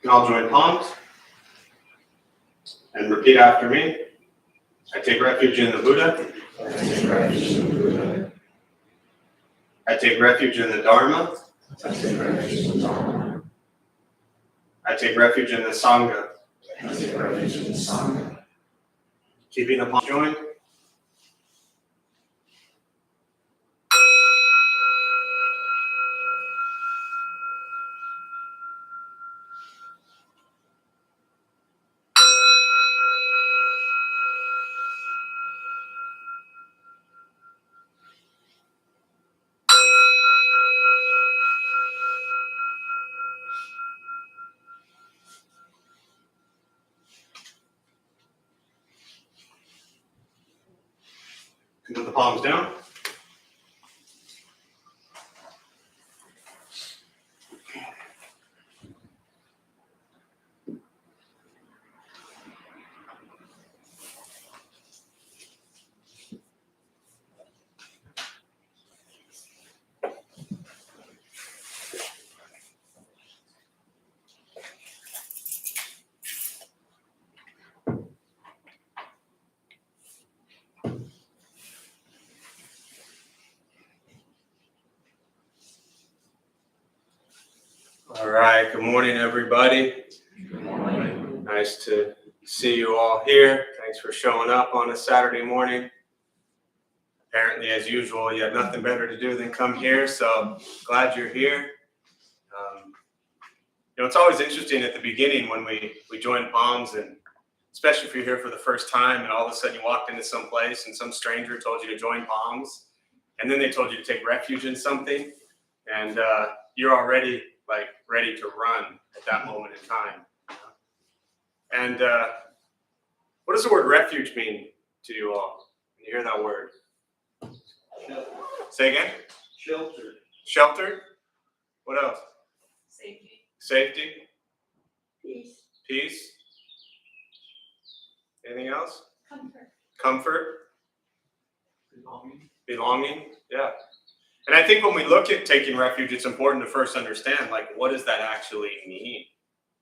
can all join palms and repeat after me. I take refuge in the Buddha. I take refuge in the Buddha. I take refuge in the Dharma. I take refuge in the Dharma. I take refuge in the Sangha. I take refuge in the Sangha. Keeping the palms joined. Put the palms down. All right, good morning, everybody. Good morning. Nice to see you all here. Thanks for showing up on a Saturday morning. Apparently, as usual, you have nothing better to do than come here, so glad you're here. It's always interesting at the beginning when we join palms, and especially if you're here for the first time and all of a sudden you walked into some place and some stranger told you to join palms, and then they told you to take refuge in something, and you're already like ready to run at that moment in time. And what does the word refuge mean to you all? When you hear that word? Shelter. Say again? Shelter. Shelter? What else? Safety. Safety? Peace. Peace? Anything else? Comfort. Comfort? Belonging. Belonging? Yeah. And I think when we look at taking refuge, it's important to first understand, like, what does that actually mean?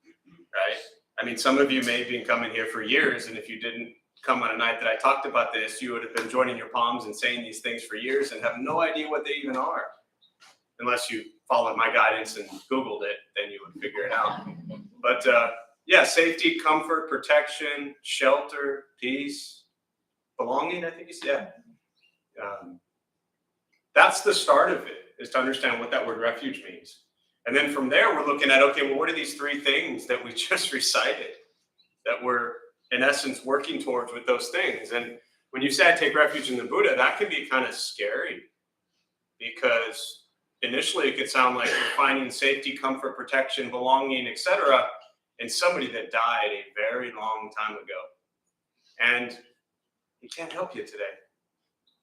Right? I mean, some of you may have been coming here for years, and if you didn't come on a night that I talked about this, you would have been joining your palms and saying these things for years and have no idea what they even are. Unless you followed my guidance and Googled it, then you would figure it out. But yeah, safety, comfort, protection, shelter, peace, belonging, I think you said. Yeah. That's the start of it, is to understand what that word refuge means. And then from there, we're looking at, okay, well, what are these three things that we just recited that we're, in essence, working towards with those things? And when you say I take refuge in the Buddha, that can be kind of scary, because initially it could sound like you're finding safety, comfort, protection, belonging, etc., in somebody that died a very long time ago. And he can't help you today.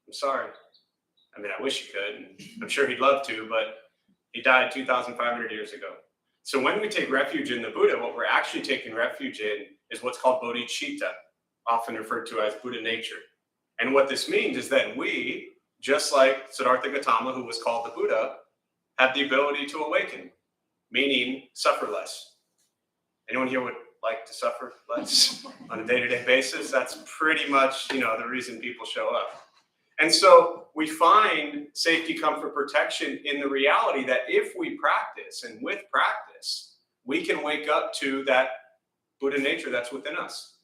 I'm sorry. I mean, I wish he could, and I'm sure he'd love to, but he died 2,500 years ago. So when we take refuge in the Buddha, what we're actually taking refuge in is what's called bodhicitta, often referred to as Buddha nature. And what this means is that we, just like Siddhartha Gautama, who was called the Buddha, have the ability to awaken, meaning suffer less. Anyone here would like to suffer less on a day-to-day basis? That's pretty much, the reason people show up. And so we find safety, comfort, protection in the reality that if we practice, and with practice, we can wake up to that Buddha nature that's within us.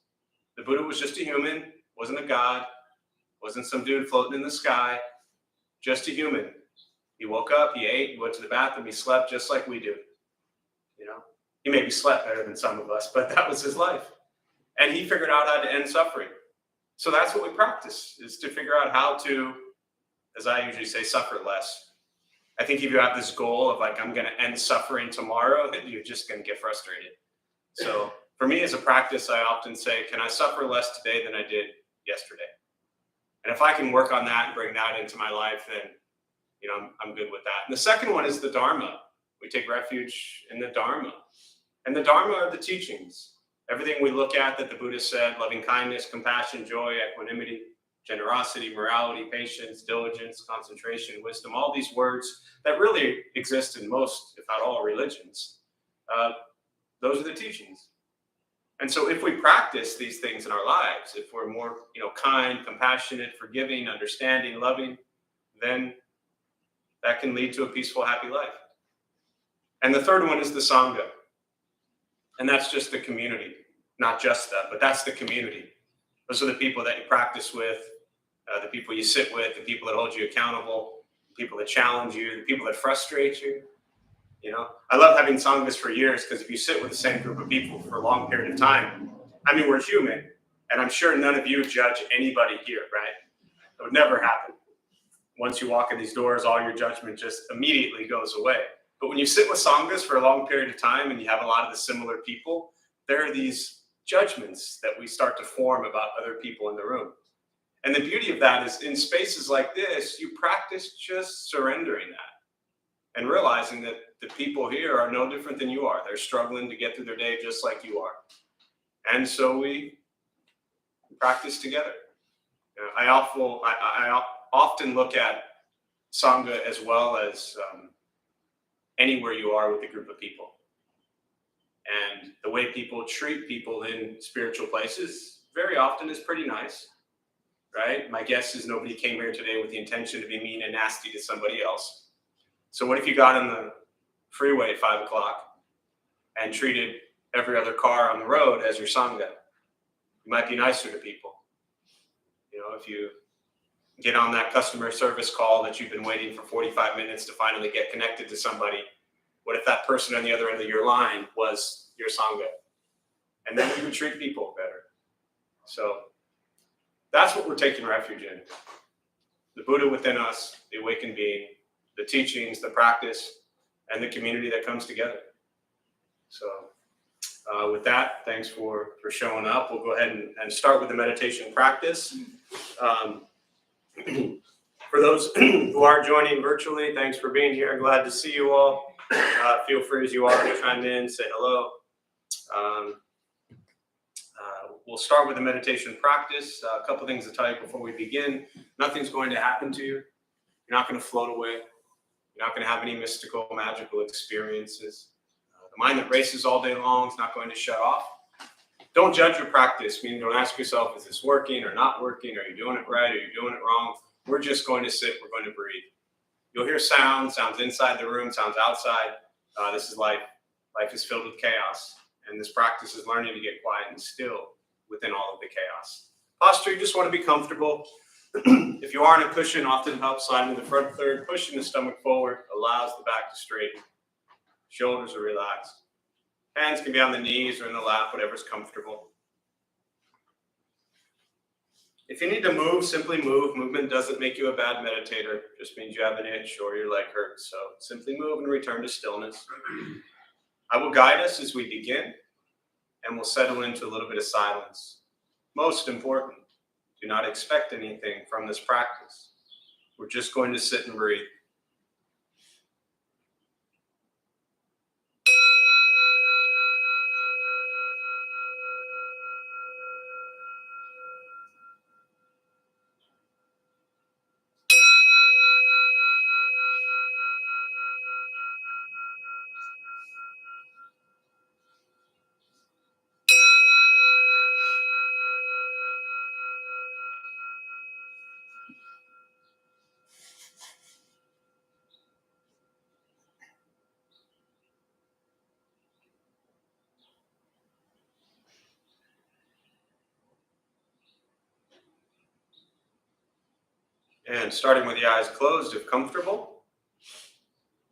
The Buddha was just a human, wasn't a god, wasn't some dude floating in the sky, just a human. He woke up, he ate, he went to the bathroom, he slept just like we do. He maybe slept better than some of us, but that was his life. And he figured out how to end suffering. So that's what we practice, is to figure out how to, as I usually say, suffer less. I think if you have this goal of like, I'm going to end suffering tomorrow, then you're just going to get frustrated. So for me as a practice, I often say, can I suffer less today than I did yesterday? And if I can work on that and bring that into my life, then, I'm good with that. And the second one is the Dharma. We take refuge in the Dharma. And the Dharma are the teachings. Everything we look at that the Buddha said, loving kindness, compassion, joy, equanimity, generosity, morality, patience, diligence, concentration, wisdom, all these words that really exist in most, if not all, religions. Those are the teachings. And so if we practice these things in our lives, if we're more, kind, compassionate, forgiving, understanding, loving, then that can lead to a peaceful, happy life. And the third one is the Sangha. And that's just the community. Not just that, but that's the community. Those are the people that you practice with, the people you sit with, the people that hold you accountable, the people that challenge you, the people that frustrate you. I love having sanghas for years, because if you sit with the same group of people for a long period of time, we're human, and I'm sure none of you judge anybody here, right? It would never happen. Once you walk in these doors, all your judgment just immediately goes away. But when you sit with sanghas for a long period of time and you have a lot of the similar people, there are these judgments that we start to form about other people in the room. And the beauty of that is, in spaces like this, you practice just surrendering that and realizing that the people here are no different than you are. They're struggling to get through their day just like you are. And so we practice together. I often look at Sangha as well as anywhere you are with a group of people. And the way people treat people in spiritual places very often is pretty nice, right? My guess is nobody came here today with the intention to be mean and nasty to somebody else. So what if you got on the freeway at 5 o'clock and treated every other car on the road as your Sangha? You might be nicer to people. If you get on that customer service call that you've been waiting for 45 minutes to finally get connected to somebody, what if that person on the other end of your line was your Sangha? And then you would treat people better. So that's what we're taking refuge in. The Buddha within us, the awakened being, the teachings, the practice, and the community that comes together. So with that, thanks for showing up. We'll go ahead and start with the meditation practice. For those who are joining virtually, thanks for being here. Glad to see you all. Feel free as you are to chime in, say hello. We'll start with the meditation practice. A couple things to tell you before we begin. Nothing's going to happen to you. You're not going to float away. You're not going to have any mystical, magical experiences. The mind that races all day long is not going to shut off. Don't judge your practice, meaning don't ask yourself, is this working or not working? Are you doing it right? Are you doing it wrong? We're just going to sit. We're going to breathe. You'll hear sounds inside the room, sounds outside. This is life. Life is filled with chaos. And this practice is learning to get quiet and still within all of the chaos. Posture, you just want to be comfortable. If you are on a cushion, often helps sliding to the front third, pushing the stomach forward, allows the back to straighten. Shoulders are relaxed. Hands can be on the knees or in the lap, whatever's comfortable. If you need to move, simply move. Movement doesn't make you a bad meditator. It just means you have an itch or your leg hurts. So simply move and return to stillness. I will guide us as we begin, and we'll settle into a little bit of silence. Most important, do not expect anything from this practice. We're just going to sit and breathe. And starting with the eyes closed if comfortable,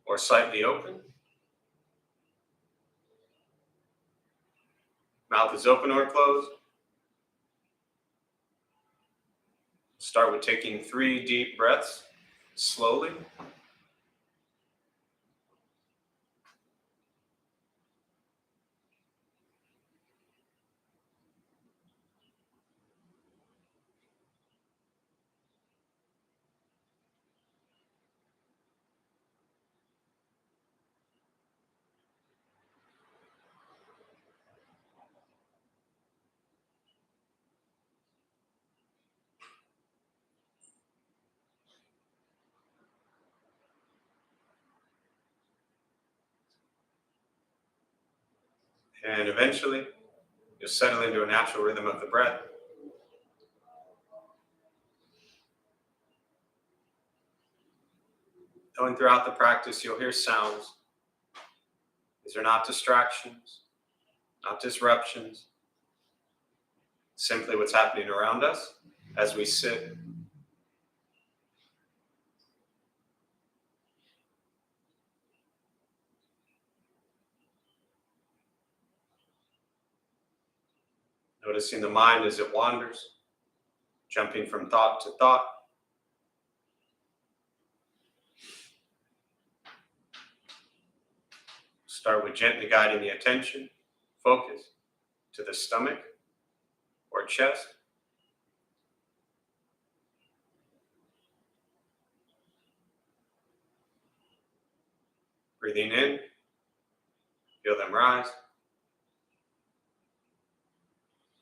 or slightly open. Mouth is open or closed. Start with taking 3 deep breaths, slowly. And eventually, you'll settle into a natural rhythm of the breath. Going throughout the practice, you'll hear sounds. These are not distractions, not disruptions. Simply what's happening around us as we sit. Noticing the mind as it wanders, jumping from thought to thought. Start with gently guiding the attention, focus, to the stomach or chest. Breathing in, feel them rise.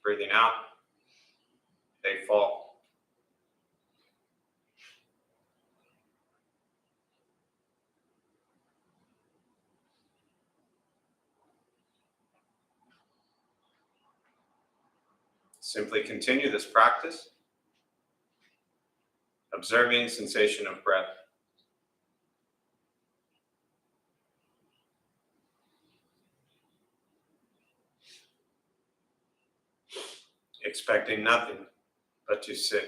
Breathing out, they fall. Simply continue this practice, observing sensation of breath. Expecting nothing but to sit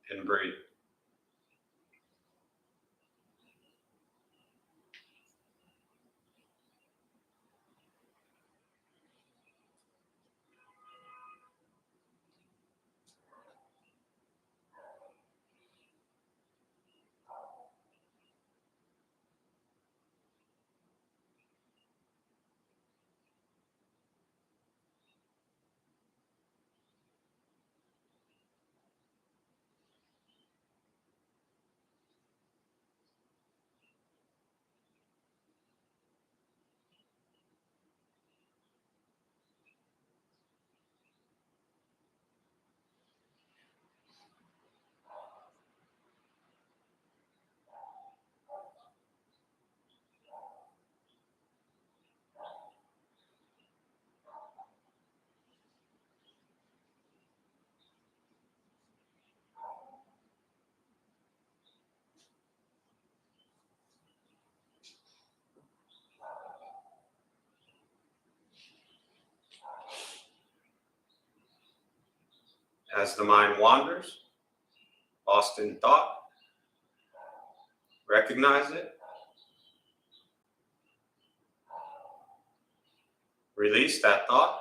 and breathe. As the mind wanders, lost in thought, recognize it. Release that thought.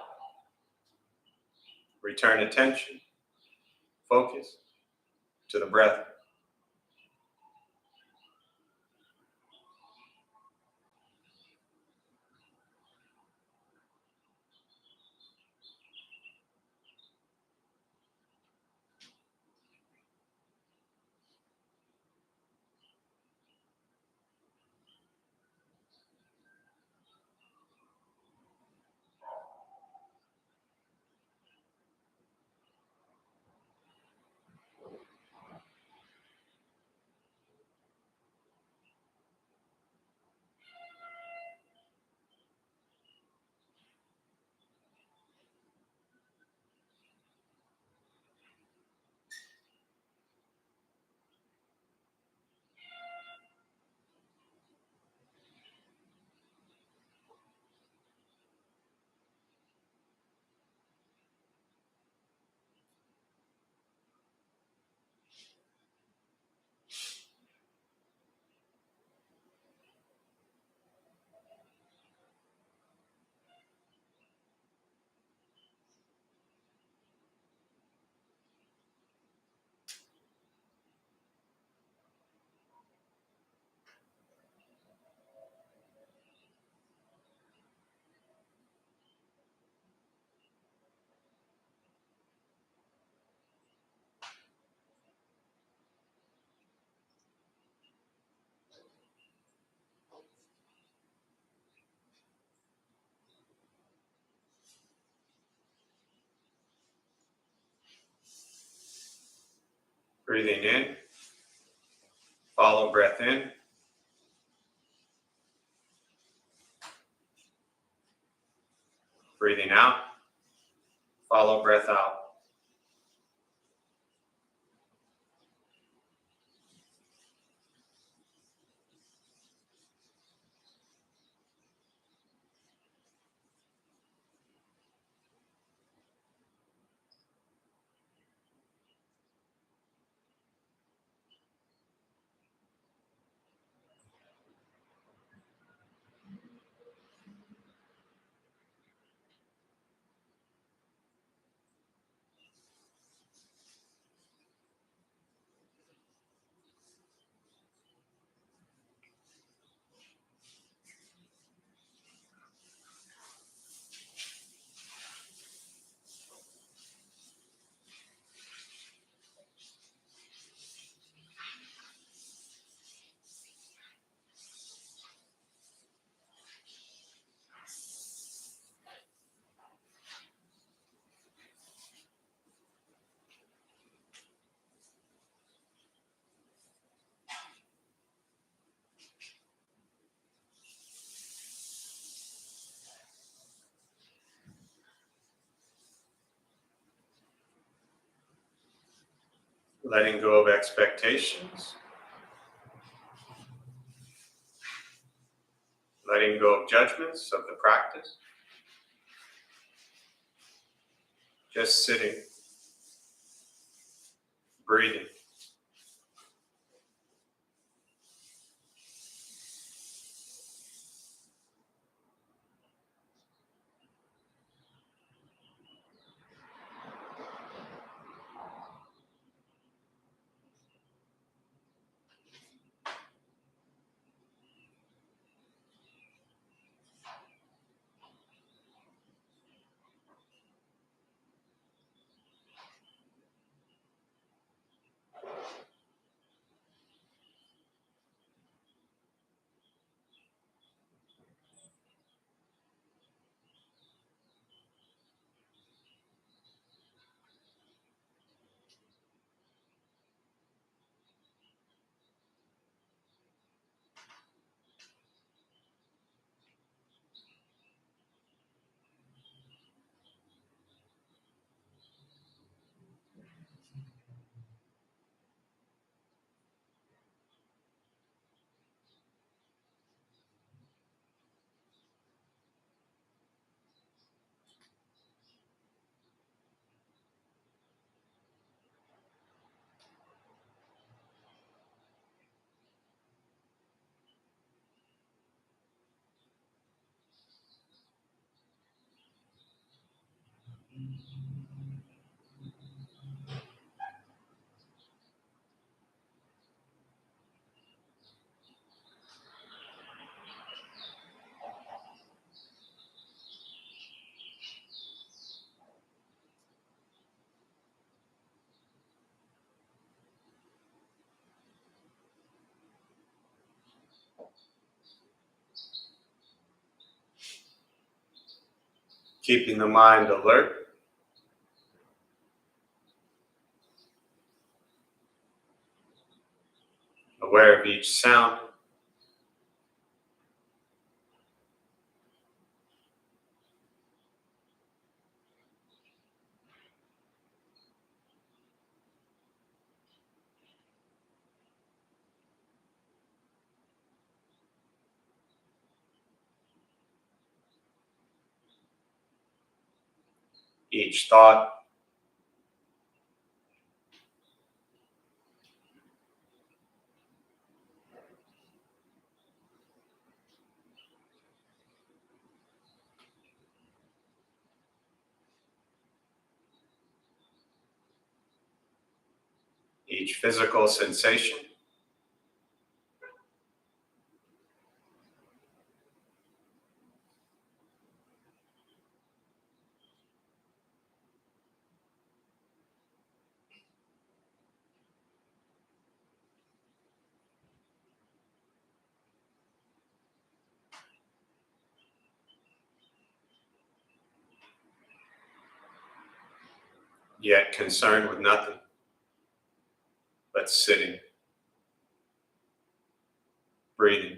Return attention, focus to the breath. Breathing in, follow breath in. Breathing out. Follow breath out. Letting go of expectations. Letting go of judgments of the practice. Just sitting. Breathing. Keeping the mind alert. Aware of each sound. Each thought. Each physical sensation. Yet concerned with nothing but sitting, breathing.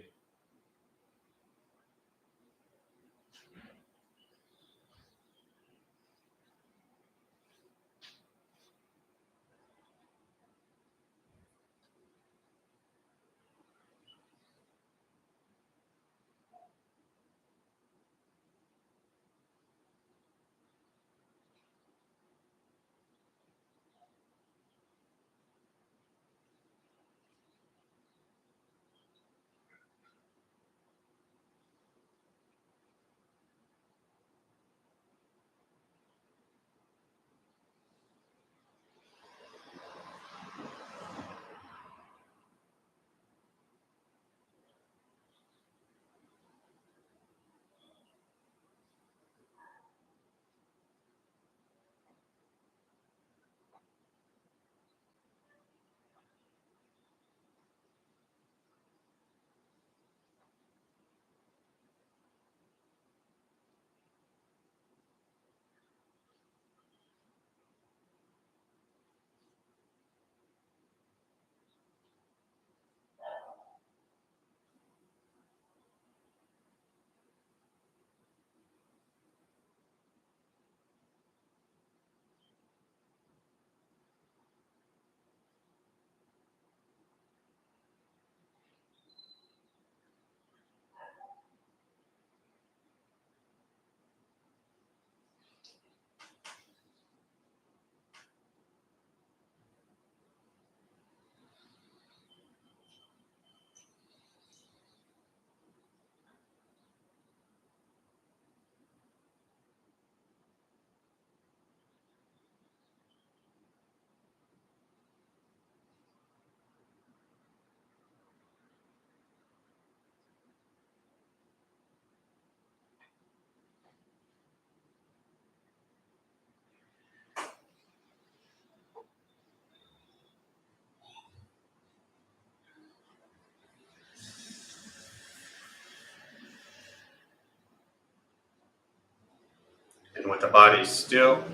And with the body still,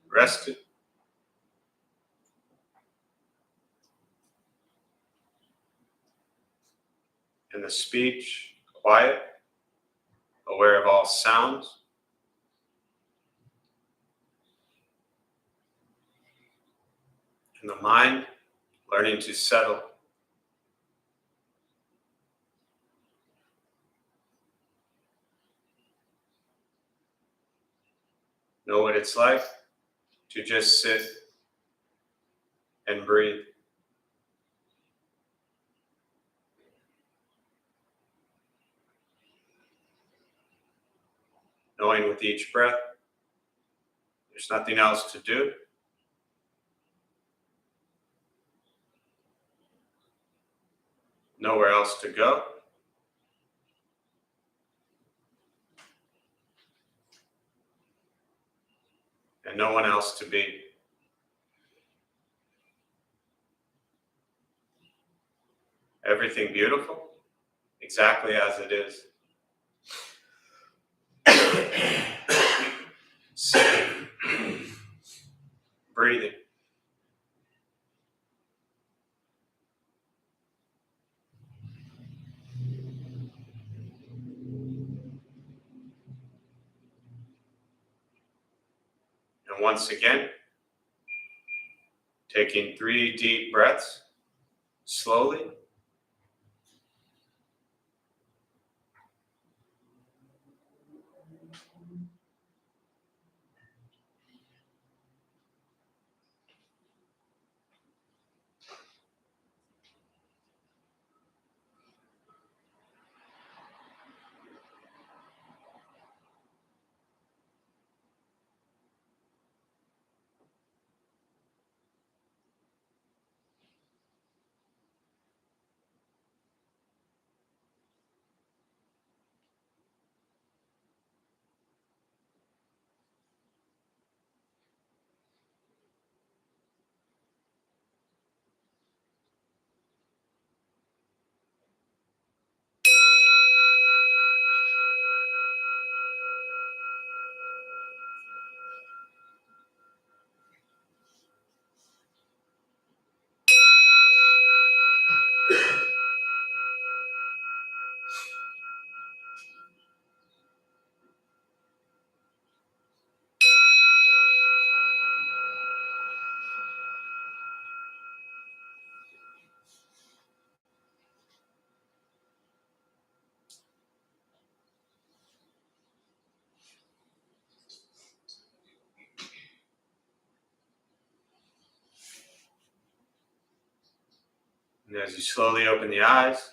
rested, and the speech quiet, aware of all sounds, and the mind learning to settle. Know what it's like to just sit and breathe. Knowing with each breath, there's nothing else to do. Nowhere else to go. And no one else to be. Everything beautiful, exactly as it is. Sitting, breathing. And once again, taking 3 deep breaths, slowly. And as you slowly open the eyes,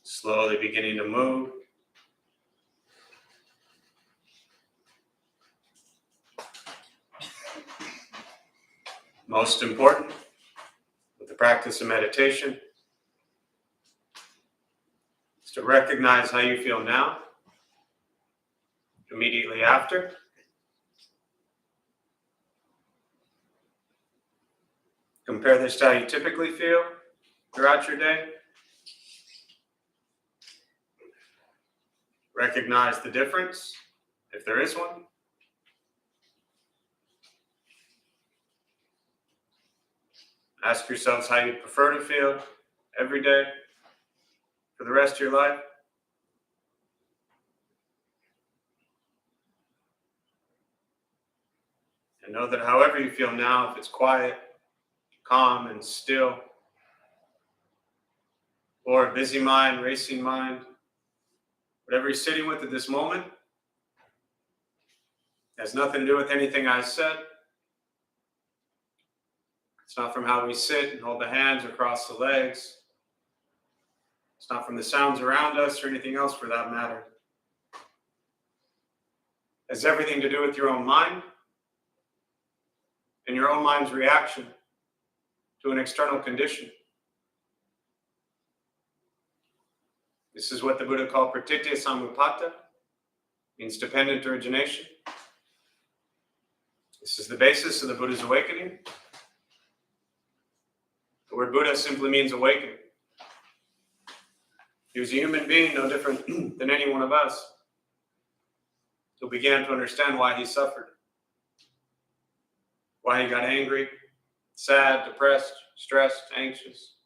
slowly beginning to move. Most important, with the practice of meditation, is to recognize how you feel now, immediately after. Compare this to how you typically feel throughout your day. Recognize the difference, if there is one. Ask yourselves how you prefer to feel every day for the rest of your life. And know that however you feel now, if it's quiet, calm, and still, or a busy mind, racing mind, whatever you're sitting with at this moment, has nothing to do with anything I said. It's not from how we sit and hold the hands or cross the legs. It's not from the sounds around us or anything else for that matter. It has everything to do with your own mind and your own mind's reaction to an external condition. This is what the Buddha called pratitya samuppada, means dependent origination. This is the basis of the Buddha's awakening. The word Buddha simply means awakening. He was a human being, no different than any one of us, who began to understand why he suffered, why he got angry, sad, depressed, stressed, anxious.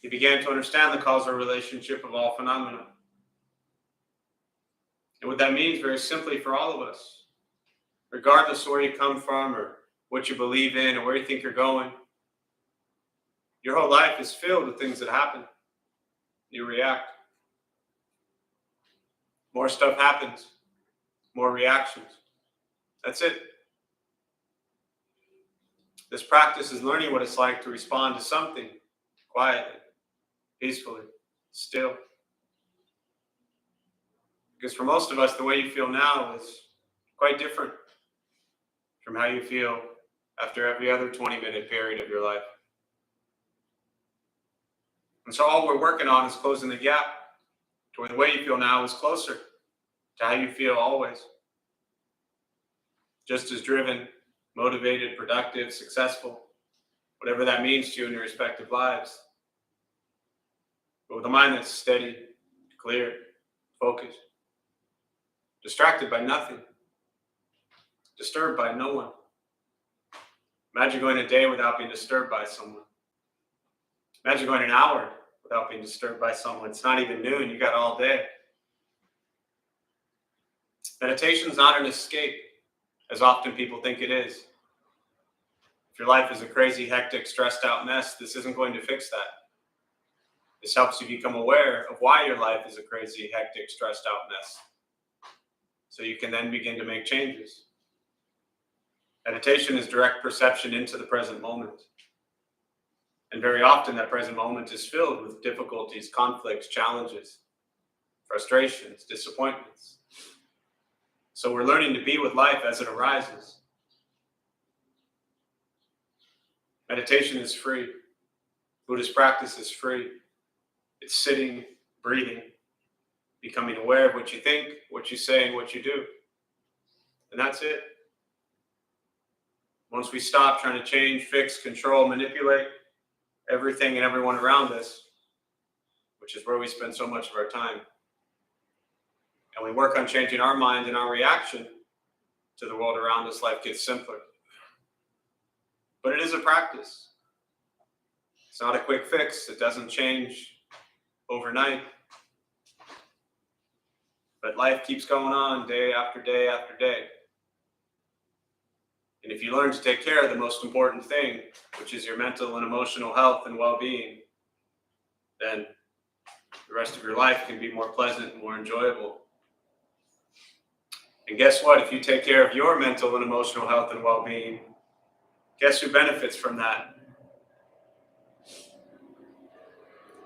He began to understand the causal relationship of all phenomena. And what that means, very simply, for all of us, regardless of where you come from or what you believe in or where you think you're going, your whole life is filled with things that happen. You react. More stuff happens, more reactions. That's it. This practice is learning what it's like to respond to something quietly, peacefully, still. Because for most of us, the way you feel now is quite different from how you feel after every other 20-minute period of your life. And so all we're working on is closing the gap to where the way you feel now is closer to how you feel always. Just as driven, motivated, productive, successful, whatever that means to you in your respective lives. But with a mind that's steady, clear, focused, distracted by nothing, disturbed by no one. Imagine going a day without being disturbed by someone. Imagine going an hour without being disturbed by someone. It's not even noon, you got all day. Meditation is not an escape, as often people think it is. If your life is a crazy, hectic, stressed out mess, this isn't going to fix that. This helps you become aware of why your life is a crazy, hectic, stressed out mess, so you can then begin to make changes. Meditation is direct perception into the present moment. And very often that present moment is filled with difficulties, conflicts, challenges, frustrations, disappointments. So we're learning to be with life as it arises. Meditation is free. Buddhist practice is free. It's sitting, breathing, becoming aware of what you think, what you say, and what you do. And that's it. Once we stop trying to change, fix, control, manipulate everything and everyone around us, which is where we spend so much of our time, and we work on changing our mind and our reaction to the world around us, life gets simpler. But it is a practice. It's not a quick fix. It doesn't change overnight. But life keeps going on day after day after day. And if you learn to take care of the most important thing, which is your mental and emotional health and well-being, then the rest of your life can be more pleasant and more enjoyable. And guess what? If you take care of your mental and emotional health and well-being, guess who benefits from that?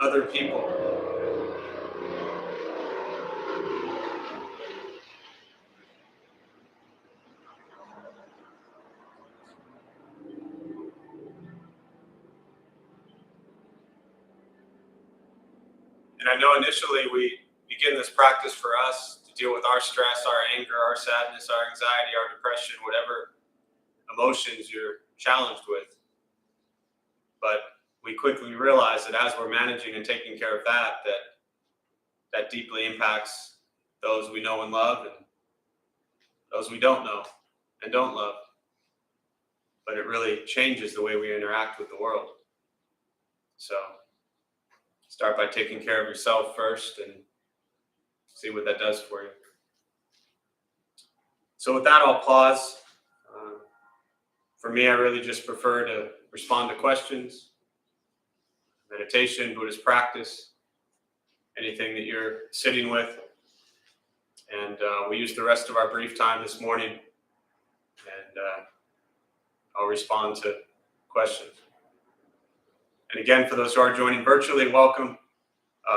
Other people. And I know initially we begin this practice for us to deal with our stress, our anger, our sadness, our anxiety, our depression, whatever emotions you're challenged with. But we quickly realize that as we're managing and taking care of that, that deeply impacts those we know and love and those we don't know and don't love. But it really changes the way we interact with the world. So start by taking care of yourself first and see what that does for you. So with that, I'll pause. For me, I really just prefer to respond to questions, meditation, Buddhist practice, anything that you're sitting with. And we used the rest of our brief time this morning, and I'll respond to questions. And again, for those who are joining virtually, welcome.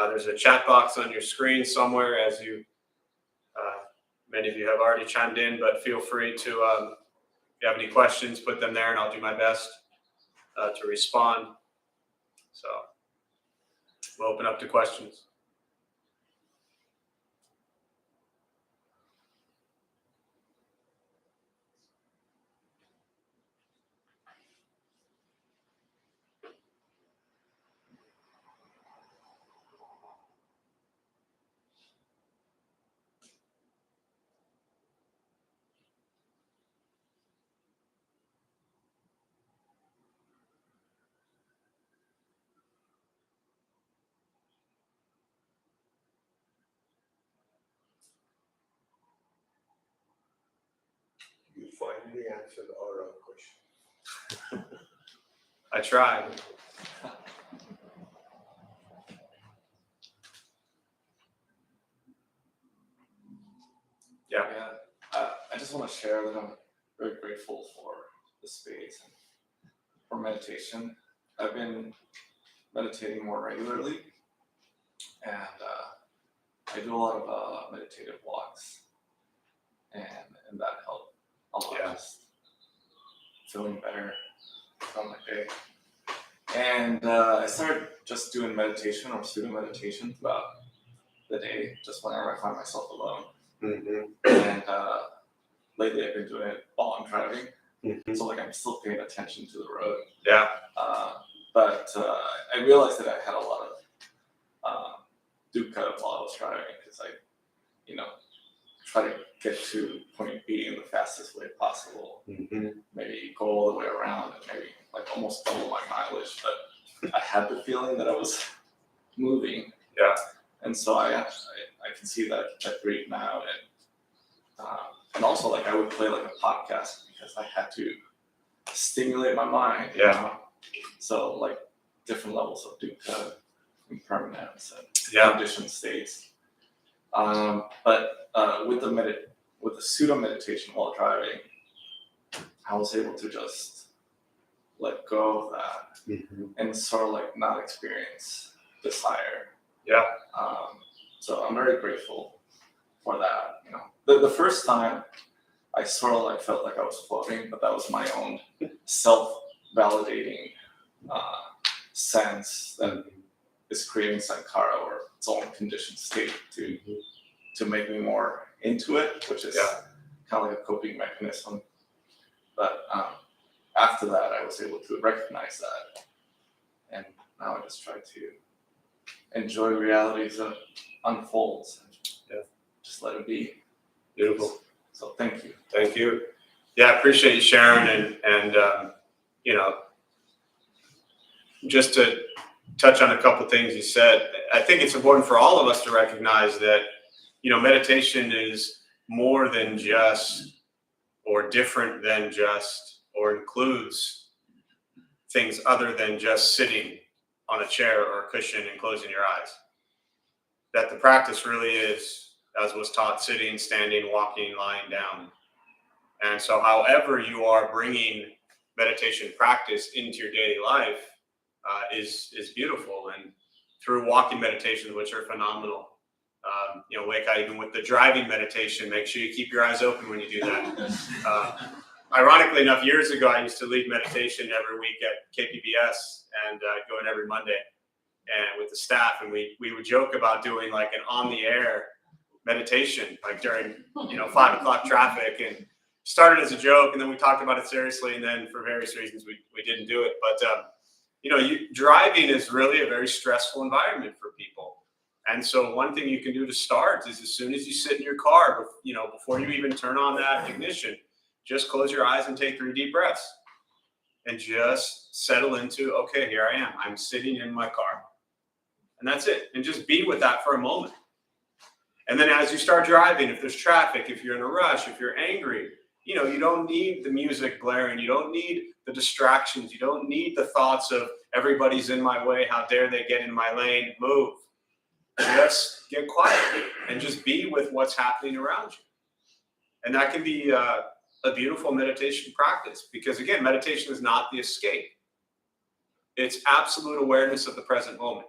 There's a chat box on your screen somewhere, as you, many of you have already chimed in, but feel free to, if you have any questions, put them there and I'll do my best to respond. So we'll open up to questions. finally answered all our questions. I tried. Yeah. I just want to share that I'm very grateful for the space and for meditation. I've been meditating more regularly, and I do a lot of meditative walks, and that helped a lot. Yeah. Just feeling better on my day. And I started just doing meditation or pseudo meditation throughout the day, just whenever I find myself alone. And lately I've been doing it while I'm driving, so like I'm still paying attention to the road. Yeah. But I realized that I had a lot of dukkha while I was driving, because I, try to get to point B in the fastest way possible. Maybe go all the way around and maybe like almost double my mileage, but I had the feeling that I was moving. Yeah. And so I can see that rate now, and also like I would play like a podcast because I had to stimulate my mind. you Yeah. know? So like different levels of dukkha, impermanence, and Yeah. conditioned states. But with the pseudo meditation while driving, I was able to just let go of that and sort of like not experience desire. Yeah. So I'm very grateful for that. The first time I sort of like felt like I was floating, but that was my own self-validating sense that is creating sankhara, or its own conditioned state to make me more into it, which is kind of like a coping mechanism. But after that, I was able to recognize that, and now I just try to enjoy reality as it unfolds. And just let it be. Beautiful. So thank you. Thank you. Yeah, I appreciate you sharing, and just to touch on a couple of things you said, I think it's important for all of us to recognize that, meditation is more than just, or different than just, or includes things other than just sitting on a chair or a cushion and closing your eyes. That the practice really is, as was taught, sitting, standing, walking, lying down. And so however you are bringing meditation practice into your daily life is beautiful. And through walking meditations, which are phenomenal, even with the driving meditation, make sure you keep your eyes open when you do that. Ironically enough, years ago, I used to lead meditation every week at KPBS, and I'd go in every Monday and with the staff, and we would joke about doing like an on-the-air meditation, like during 5 o'clock traffic, and started as a joke, and then we talked about it seriously, and then for various reasons we didn't do it. But driving is really a very stressful environment for people. And so one thing you can do to start is, as soon as you sit in your car, before you even turn on that ignition, just close your eyes and take 3 deep breaths and just settle into, okay, here I am. I'm sitting in my car. And that's it. And just be with that for a moment. And then as you start driving, if there's traffic, if you're in a rush, if you're angry, you don't need the music blaring. You don't need the distractions. You don't need the thoughts of everybody's in my way. How dare they get in my lane? Move. Just get quiet and just be with what's happening around you. And that can be a beautiful meditation practice, because again, meditation is not the escape. It's absolute awareness of the present moment.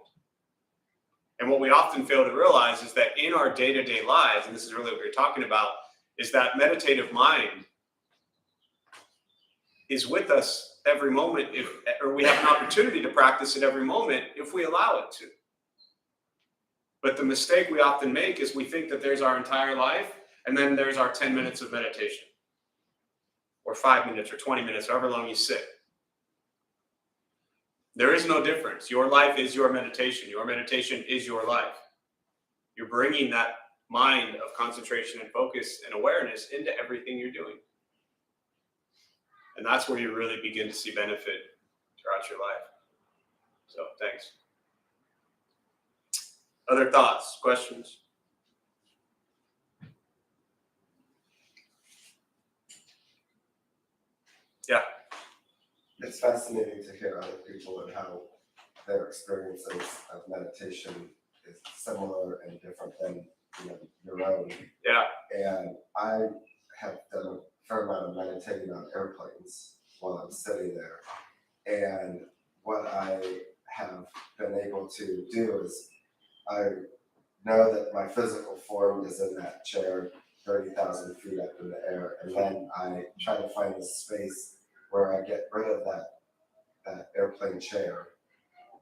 And what we often fail to realize is that in our day-to-day lives, and this is really what we're talking about, is that meditative mind is with us every moment, or we have an opportunity to practice it every moment if we allow it to. But the mistake we often make is we think that there's our entire life, and then there's our 10 minutes of meditation, or 5 minutes, or 20 minutes, however long you sit. There is no difference. Your life is your meditation. Your meditation is your life. You're bringing that mind of concentration and focus and awareness into everything you're doing. And that's where you really begin to see benefit throughout your life. So thanks. Other thoughts, questions? it's fascinating to hear other people and how their experiences of meditation is similar and different than your own. Yeah. And I have done a fair amount of meditating on airplanes while I'm sitting there. And what I have been able to do is I know that my physical form is in that chair 30,000 feet up in the air, and then I try to find the space where I get rid of that airplane chair,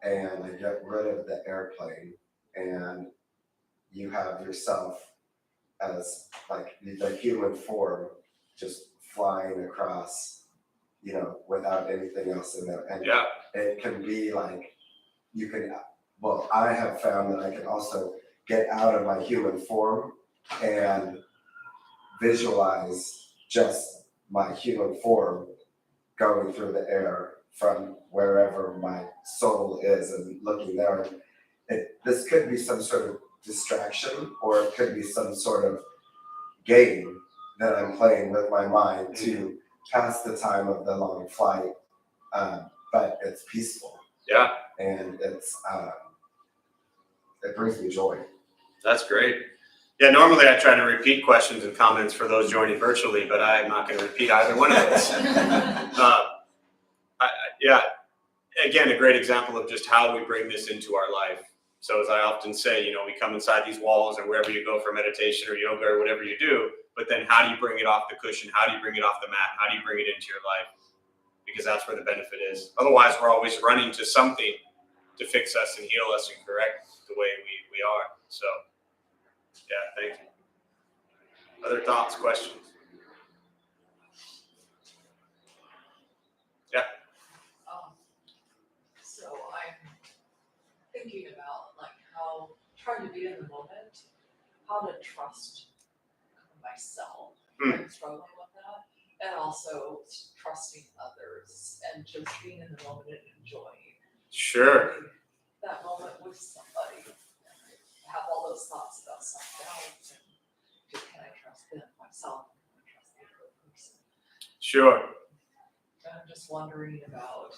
and I get rid of the airplane, and you have yourself as like the human form just flying across, without anything else in there. And Yeah. it can be like I have found that I can also get out of my human form and visualize just my human form going through the air from wherever my soul is and looking there. This could be some sort of distraction, or it could be some sort of game that I'm playing with my mind to pass the time of the long flight, but it's peaceful. Yeah. And it brings me joy. That's great. Yeah, normally I try to repeat questions and comments for those joining virtually, but I'm not going to repeat either one of those. Yeah, again, a great example of just how we bring this into our life. So as I often say, we come inside these walls or wherever you go for meditation or yoga or whatever you do, but then how do you bring it off the cushion? How do you bring it off the mat? How do you bring it into your life? Because that's where the benefit is. Otherwise, we're always running to something to fix us and heal us and correct the way we are. So, yeah, thank you. Other thoughts, questions? Yeah. So I'm thinking about how trying to be in the moment, how to trust myself. I'm struggling with that, and also trusting others, and just being in the moment and enjoying. Sure. That moment with somebody. I have all those thoughts about self-doubt and can I trust them, myself, can I trust the other person? Sure. And I'm just wondering about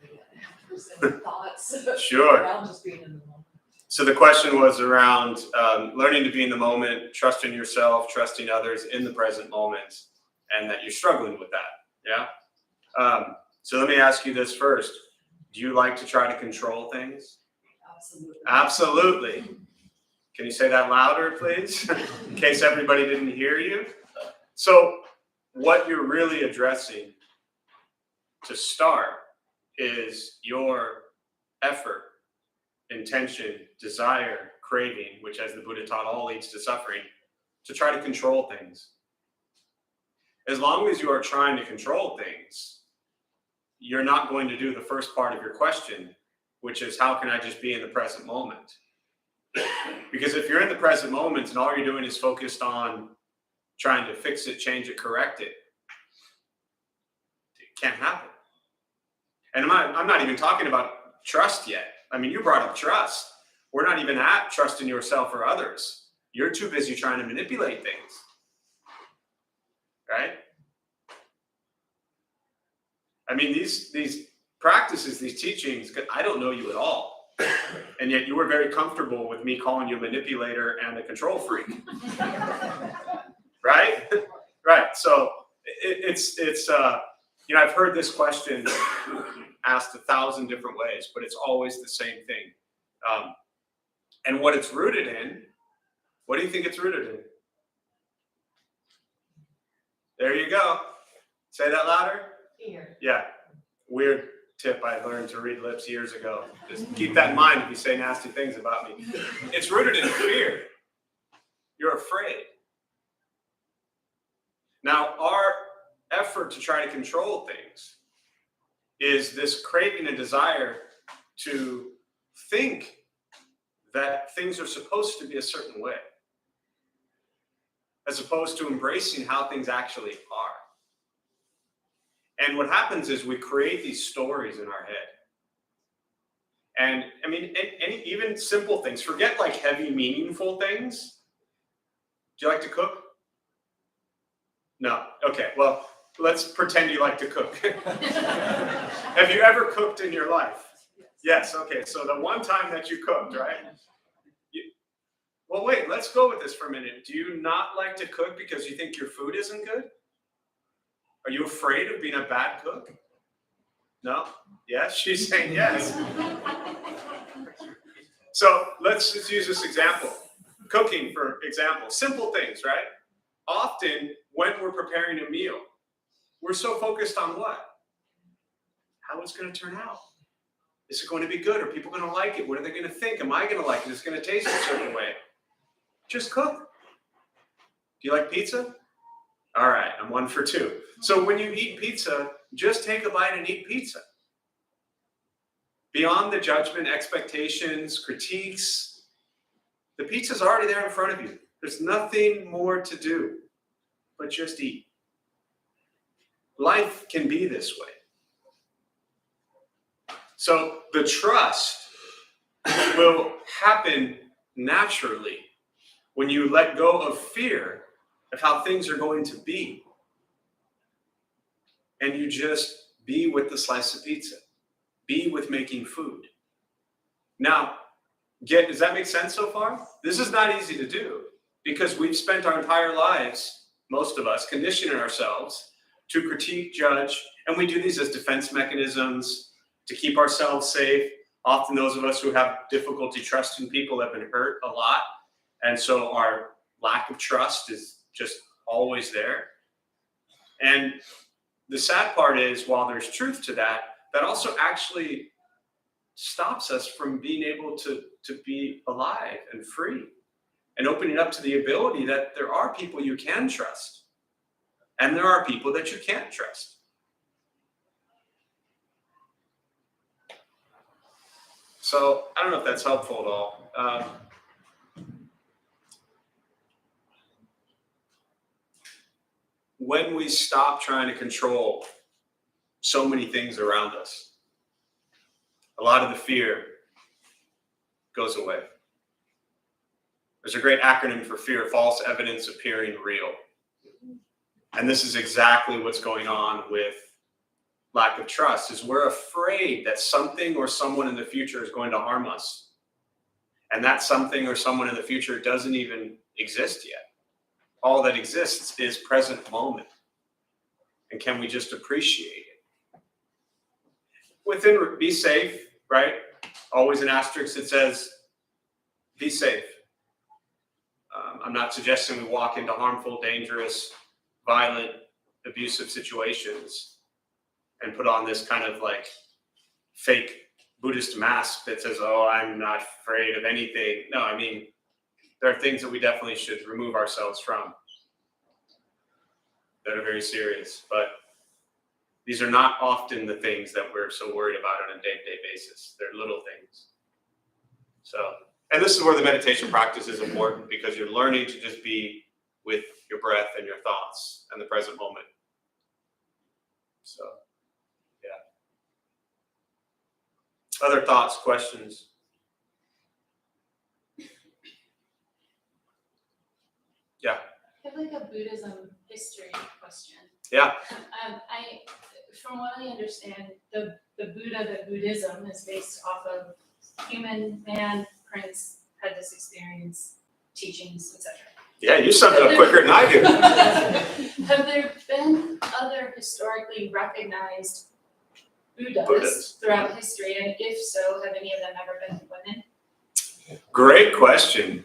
if there's any thoughts Sure. around just being in the moment. So the question was around learning to be in the moment, trusting yourself, trusting others in the present moment, and that you're struggling with that. Yeah. So let me ask you this first. Do you like to try to control things? Absolutely. Absolutely. Can you say that louder, please? In case everybody didn't hear you. So what you're really addressing to start is your effort, intention, desire, craving, which as the Buddha taught all leads to suffering, to try to control things. As long as you are trying to control things, you're not going to do the first part of your question, which is how can I just be in the present moment? Because if you're in the present moment and all you're doing is focused on trying to fix it, change it, correct it, it can't happen. And I'm not even talking about trust yet. I mean, you brought up trust. We're not even at trusting yourself or others. You're too busy trying to manipulate things. Right? I mean, these practices, these teachings, I don't know you at all. And yet you were very comfortable with me calling you a manipulator and a control freak. Right? Right. So it's I've heard this question asked 1,000 different ways, but it's always the same thing. And what it's rooted in, what do you think it's rooted in? There you go. Say that louder. Fear. Yeah. Weird tip I learned to read lips years ago. Just keep that in mind if you say nasty things about me. It's rooted in fear. You're afraid. Now, our effort to try to control things is this craving and desire to think that things are supposed to be a certain way, as opposed to embracing how things actually are. And what happens is we create these stories in our head. And I mean, any even simple things, forget like heavy, meaningful things. Do you like to cook? No. Okay. Well, let's pretend you like to cook. Have you ever cooked in your life? Yes, okay, so the one time that you cooked, right? Well, wait, let's go with this for a minute. Do you not like to cook because you think your food isn't good? Are you afraid of being a bad cook? No? Yes? She's saying yes. So let's just use this example. Cooking, for example. Simple things, right? Often, when we're preparing a meal, we're so focused on what? How it's going to turn out. Is it going to be good? Are people going to like it? What are they going to think? Am I going to like it? Is it going to taste a certain way? Just cook. Do you like pizza? All right, I'm 1 for 2. So when you eat pizza, just take a bite and eat pizza. Beyond the judgment, expectations, critiques, the pizza's already there in front of you. There's nothing more to do but just eat. Life can be this way. So the trust will happen naturally when you let go of fear of how things are going to be. And you just be with the slice of pizza. Be with making food. Now, does that make sense so far? This is not easy to do because we've spent our entire lives, most of us, conditioning ourselves to critique, judge, and we do these as defense mechanisms to keep ourselves safe. Often those of us who have difficulty trusting people have been hurt a lot, and so our lack of trust is just always there. And the sad part is, while there's truth to that, that also actually stops us from being able to be alive and free and opening up to the ability that there are people you can trust and there are people that you can't trust. So I don't know if that's helpful at all. When we stop trying to control so many things around us, a lot of the fear goes away. There's a great acronym for fear: false evidence appearing real. And this is exactly what's going on with lack of trust, is we're afraid that something or someone in the future is going to harm us. And that something or someone in the future doesn't even exist yet. All that exists is present moment. And can we just appreciate it? Within be safe, right? Always an asterisk that says, be safe. I'm not suggesting we walk into harmful, dangerous, violent, abusive situations and put on this kind of like fake Buddhist mask that says, oh, I'm not afraid of anything. No, I mean, there are things that we definitely should remove ourselves from that are very serious. But these are not often the things that we're so worried about on a day-to-day basis. They're little things. So, and this is where the meditation practice is important, because you're learning to just be with your breath and your thoughts and the present moment. So, yeah. Other thoughts, questions? Yeah. I have like a Buddhism history question. Yeah. From what I understand, the Buddha, the Buddhism is based off of human man, prince, had this experience, teachings, etc. Yeah, you summed it up quicker than I do. Have there been other historically recognized Buddhas Buddhas. throughout history? And if so, have any of them ever been women? Great question.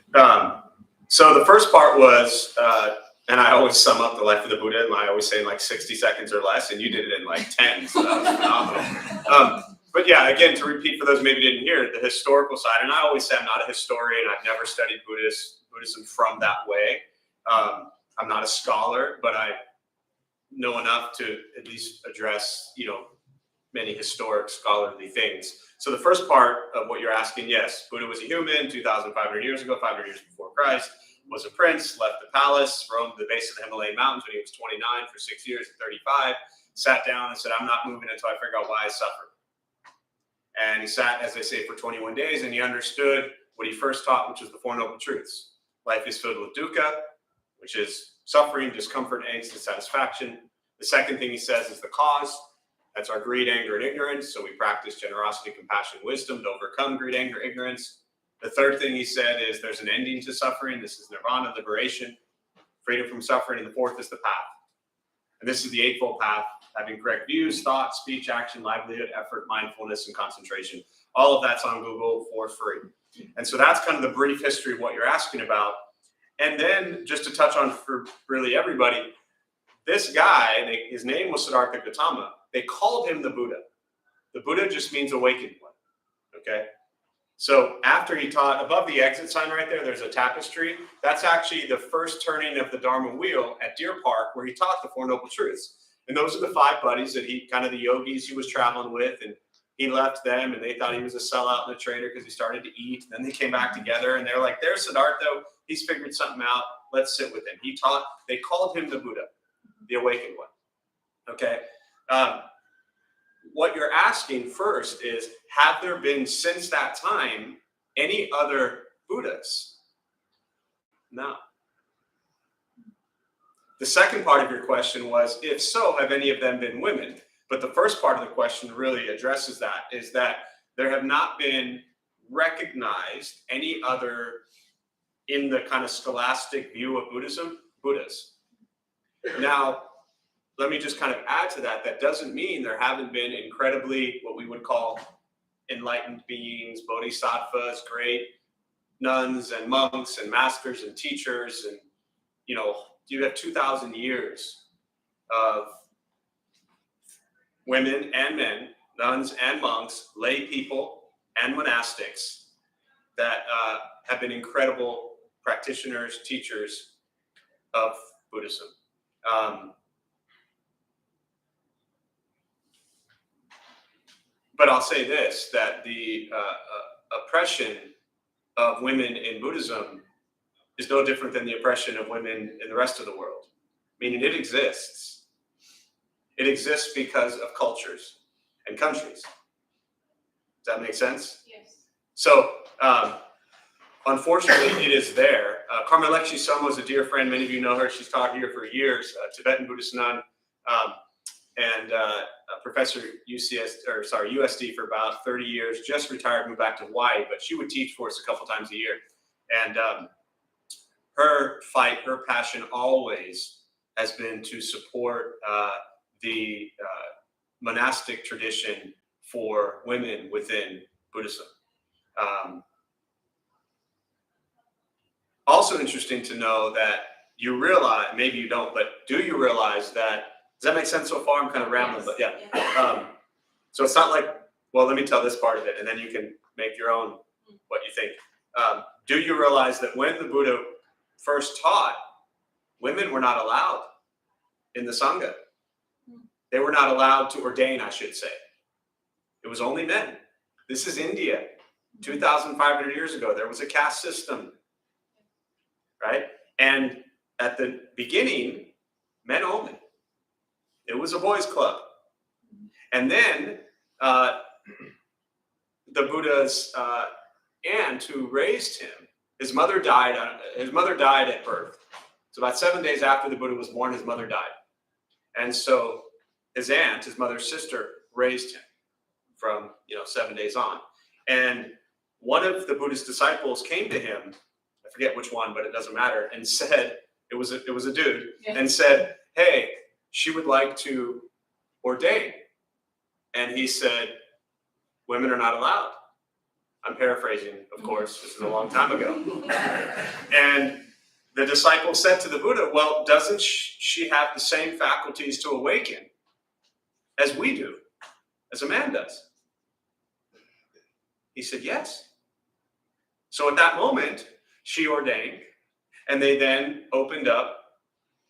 So the first part was, and I always sum up the life of the Buddha, and I always say in like 60 seconds or less, and you did it in like 10, so that was phenomenal. But yeah, again, to repeat for those who maybe didn't hear it, the historical side, and I always say I'm not a historian, I've never studied Buddhism from that way. I'm not a scholar, but I know enough to at least address, many historic scholarly things. So the first part of what you're asking, yes, Buddha was a human 2,500 years ago, 500 years before Christ, was a prince, left the palace, roamed to the base of the Himalayan mountains when he was 29 for 6 years at 35, sat down and said, I'm not moving until I figure out why I suffer. And he sat, as they say, for 21 days, and he understood what he first taught, which was the Four Noble Truths. Life is filled with dukkha, which is suffering, discomfort, angst, and satisfaction. The second thing he says is the cause. That's our greed, anger, and ignorance. So we practice generosity, compassion, wisdom to overcome greed, anger, ignorance. The third thing he said is there's an ending to suffering. This is nirvana, liberation, freedom from suffering. And the fourth is the path. And this is the eightfold path, having correct views, thought, speech, action, livelihood, effort, mindfulness, and concentration. All of that's on Google for free. And so that's kind of the brief history of what you're asking about. And then just to touch on for really everybody, this guy, his name was Siddhartha Gautama. They called him the Buddha. The Buddha just means awakened one, okay? So after he taught, above the exit sign right there, there's a tapestry. That's actually the first turning of the Dharma wheel at Deer Park, where he taught the Four Noble Truths. And those are the 5 buddies that he, kind of the yogis he was traveling with, and he left them, and they thought he was a sellout and a traitor because he started to eat. And then they came back together, and they're like, there's Siddhartha. He's figured something out. Let's sit with him. He taught, they called him the Buddha, the awakened one, okay? What you're asking first is, have there been since that time any other Buddhas? No. The second part of your question was, if so, have any of them been women? But the first part of the question really addresses that, is that there have not been recognized any other, in the kind of scholastic view of Buddhism, Buddhas. Now, let me just kind of add to that. That doesn't mean there haven't been incredibly, what we would call enlightened beings, bodhisattvas, great nuns and monks and masters and teachers. And, you know, you have 2,000 years of women and men, nuns and monks, lay people and monastics that have been incredible practitioners, teachers of Buddhism. But I'll say this, that the oppression of women in Buddhism is no different than the oppression of women in the rest of the world. Meaning it exists. It exists because of cultures and countries. Does that make sense? Yes. So, unfortunately, it is there. Karmalekshi Soma is a dear friend. Many of you know her. She's taught here for years, Tibetan Buddhist nun, and a professor USD for about 30 years, just retired, moved back to Hawaii, but she would teach for us a couple times a year. And her fight, her passion always has been to support the monastic tradition for women within Buddhism. Also interesting to know that you realize, maybe you don't, but do you realize that, does that make sense so far? I'm kind of rambling, but yeah. So it's not like, well, let me tell this part of it, and then you can make your own, what you think. Do you realize that when the Buddha first taught, women were not allowed in the Sangha? They were not allowed to ordain, I should say. It was only men. This is India. 2,500 years ago, there was a caste system, right? And at the beginning, men only. It was a boys' club. And then the Buddha's aunt who raised him, his mother died at birth. So about 7 days after the Buddha was born, his mother died. And so his aunt, his mother's sister, raised him from 7 days on. And one of the Buddhist disciples came to him, I forget which one, but it doesn't matter, and said, it was a dude, and said, hey, she would like to ordain. And he said, women are not allowed. I'm paraphrasing, of course, this is a long time ago. And the disciple said to the Buddha, well, doesn't she have the same faculties to awaken as we do, as a man does? He said, yes. So at that moment, she ordained, and they then opened up,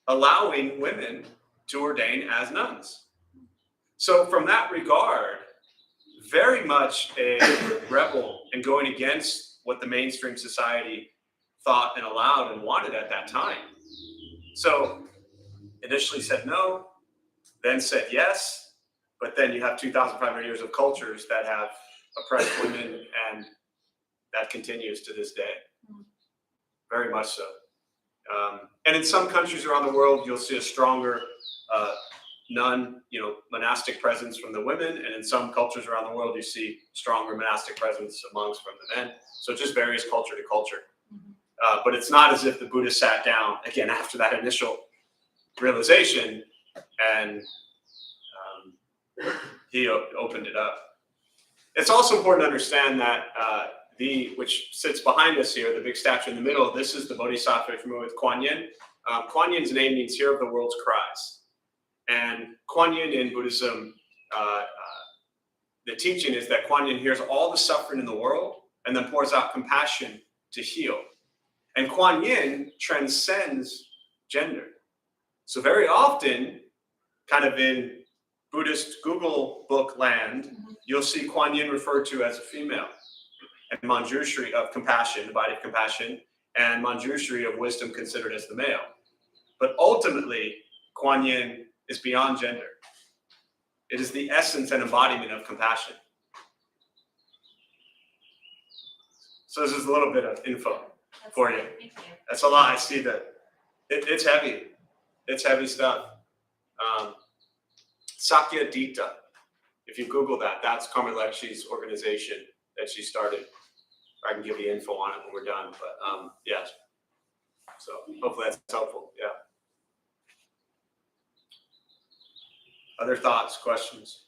allowing women to ordain as nuns. So from that regard, very much a rebel and going against what the mainstream society thought and allowed and wanted at that time. So initially said no, then said yes, but then you have 2,500 years of cultures that have oppressed women, and that continues to this day. Very much so. And in some countries around the world, you'll see a stronger monastic presence from the women, and in some cultures around the world, you see stronger monastic presence amongst from the men. So it just varies culture to culture. But it's not as if the Buddha sat down again after that initial realization and he opened it up. It's also important to understand that which sits behind us here, the big statue in the middle, this is the Bodhisattva familiar with Kuan Yin. Kuan Yin's name means hear of the world's cries. And Kuan Yin in Buddhism, the teaching is that Kuan Yin hears all the suffering in the world and then pours out compassion to heal. And Kuan Yin transcends gender. So very often, kind of in Buddhist Google book land, you'll see Kuan Yin referred to as a female. And Manjushri of compassion, the body of compassion, and Manjushri of wisdom considered as the male. But ultimately, Kuan Yin is beyond gender. It is the essence and embodiment of compassion. So this is a little bit of info for you. Thank you. That's a lot. I see that. It's heavy. It's heavy stuff. Sakya Dita. If you Google that, that's Karma Lekshi's organization that she started. I can give you info on it when we're done, but yes. So hopefully that's helpful. Yeah. Other thoughts, questions?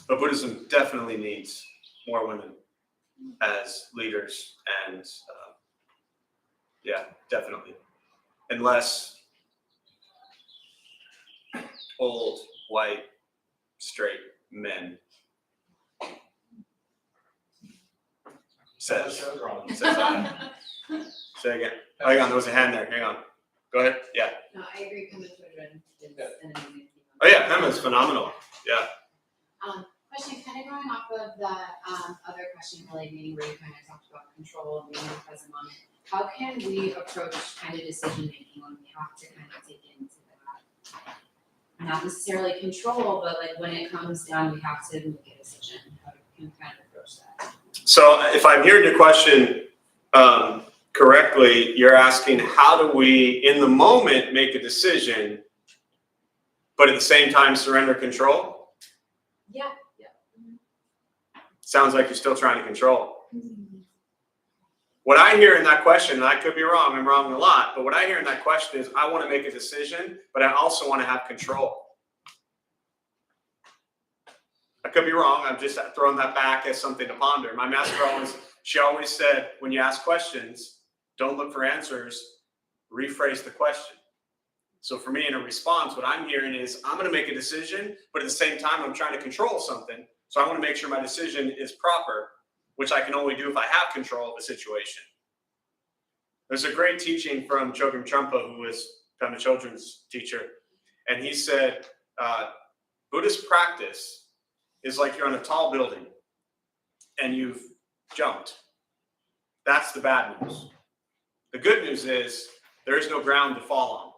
But Buddhism definitely needs more women as leaders, and yeah, definitely. And less old, white, straight men. Says I. Say again. Hang on, there was a hand there. Hang on. Go ahead. Yeah. No, I agree. Pema Chodron is an amazing. Oh yeah, Pema's phenomenal. Yeah. Question, kind of going off of the other question really meeting where you kind of talked about control and being in the present moment. How can we approach kind of decision making when we have to kind of take into that? Not necessarily control, but like when it comes down, we have to make a decision. How can we kind of approach that? So if I'm hearing your question correctly, you're asking how do we, in the moment, make a decision, but at the same time surrender control? Yeah. Sounds like you're still trying to control. What I hear in that question, and I could be wrong, I'm wrong a lot, but what I hear in that question is I want to make a decision, but I also want to have control. I could be wrong, I'm just throwing that back as something to ponder. My master she always said, when you ask questions, don't look for answers, rephrase the question. So for me in a response, what I'm hearing is I'm going to make a decision, but at the same time, I'm trying to control something. So I want to make sure my decision is proper, which I can only do if I have control of a situation. There's a great teaching from Chogyam Trungpa, who was Pema Chodron's teacher. And he said, Buddhist practice is like you're on a tall building and you've jumped. That's the bad news. The good news is there is no ground to fall on.